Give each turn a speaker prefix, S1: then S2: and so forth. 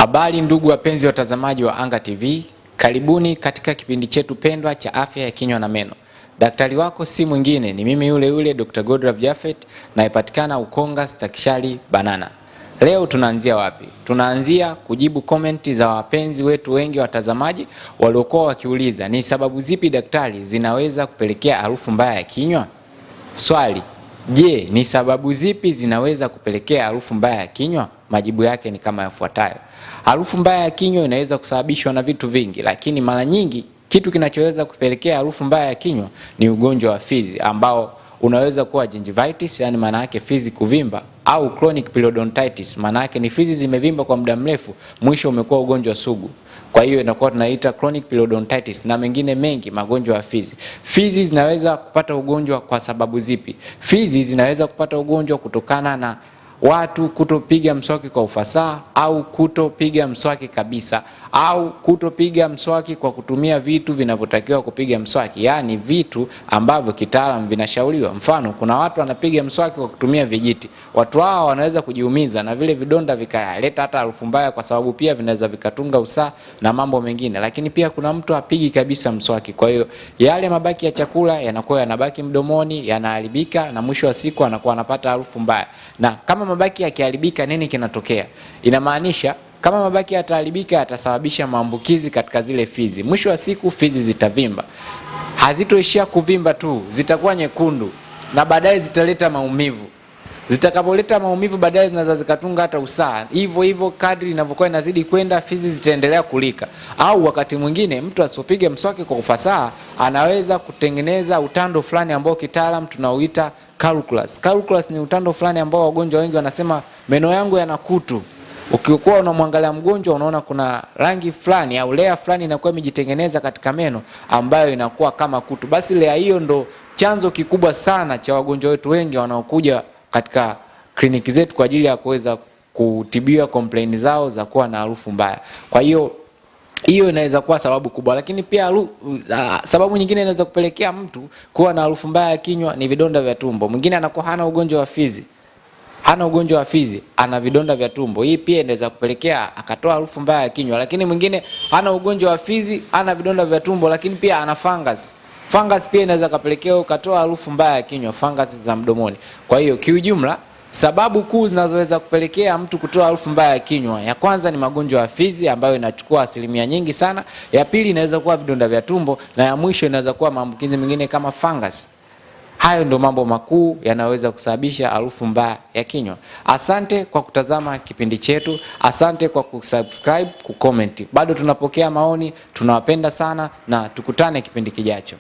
S1: Habari ndugu wapenzi watazamaji wa Anga TV, karibuni katika kipindi chetu pendwa cha afya ya kinywa na meno. Daktari wako si mwingine, ni mimi yule Dr. Godrav Japhet, nayepatikana Ukonga Stakishari Banana. Leo tunaanzia wapi? Tunaanzia kujibu komenti za wapenzi wetu wengi watazamaji waliokuwa wakiuliza ni sababu zipi daktari zinaweza kupelekea harufu mbaya ya kinywa? Swali: je, ni sababu zipi zinaweza kupelekea harufu mbaya ya kinywa? Majibu yake ni kama yafuatayo. Harufu mbaya ya kinywa inaweza kusababishwa na vitu vingi, lakini mara nyingi kitu kinachoweza kupelekea harufu mbaya ya kinywa ni ugonjwa wa fizi ambao unaweza kuwa gingivitis, yani maana yake fizi kuvimba, au chronic periodontitis, maana yake ni fizi zimevimba kwa muda mrefu, mwisho umekuwa ugonjwa sugu. Kwa hiyo inakuwa tunaita chronic periodontitis na mengine mengi magonjwa ya fizi. Fizi zinaweza kupata ugonjwa kwa sababu zipi? Fizi zinaweza kupata ugonjwa kutokana na watu kutopiga mswaki kwa ufasaha, au kutopiga mswaki kabisa, au kutopiga mswaki kwa kutumia vitu vinavyotakiwa kupiga mswaki, yani vitu ambavyo kitaalamu vinashauriwa. Mfano, kuna watu wanapiga mswaki kwa kutumia vijiti. Watu hao wanaweza kujiumiza na vile vidonda vikaleta hata harufu mbaya, kwa sababu pia vinaweza vikatunga usaha na mambo mengine. Lakini pia kuna mtu apigi kabisa mswaki, kwa hiyo yale mabaki ya chakula yanakuwa yanabaki mdomoni, yanaharibika, na mwisho wa siku anakuwa anapata harufu mbaya. Na kama mabaki yakiharibika, nini kinatokea? Inamaanisha kama mabaki yataharibika, yatasababisha maambukizi katika zile fizi. Mwisho wa siku fizi zitavimba. Hazitoishia kuvimba tu, zitakuwa nyekundu na baadaye zitaleta maumivu. Zitakapoleta maumivu baadaye zinaweza zikatunga hata usaha. Hivyo kadri inavyokuwa inazidi kwenda, fizi zitaendelea kulika. Au wakati mwingine mtu asipopiga mswaki kwa ufasaha, anaweza kutengeneza utando fulani ambao kitaalamu tunauita calculus. Calculus ni utando fulani ambao wagonjwa wengi wanasema meno yangu yana kutu. Ukikuwa unamwangalia mgonjwa unaona kuna rangi fulani au layer fulani inakuwa imejitengeneza katika meno ambayo inakuwa kama kutu. Basi layer hiyo ndo chanzo kikubwa sana cha wagonjwa wetu wengi wanaokuja katika kliniki zetu kwa ajili ya kuweza kutibiwa complaint zao za kuwa na harufu mbaya. Kwa hiyo inaweza kuwa sababu kubwa, lakini pia sababu nyingine inaweza kupelekea mtu kuwa na harufu mbaya ya kinywa ni vidonda vya tumbo. Mwingine anakuwa hana ugonjwa wa fizi. Ana vidonda vya tumbo. Hii pia inaweza kupelekea akatoa harufu mbaya ya kinywa. Lakini mwingine hana ugonjwa wa fizi, ana vidonda vya tumbo, lakini pia ana fungus. Fungus pia inaweza kupelekea ukatoa harufu mbaya ya kinywa, fungus za mdomoni. Kwa hiyo kiujumla, sababu kuu zinazoweza kupelekea mtu kutoa harufu mbaya ya kinywa, ya kwanza ni magonjwa ya fizi ambayo inachukua asilimia nyingi sana. Ya pili inaweza kuwa vidonda vya tumbo, na ya mwisho inaweza kuwa maambukizi mengine kama fungus. Hayo ndio mambo makuu yanaweza kusababisha harufu mbaya ya kinywa. Asante kwa kutazama kipindi chetu. Asante kwa kusubscribe, kucomment. Bado tunapokea maoni, tunawapenda sana, na tukutane kipindi kijacho.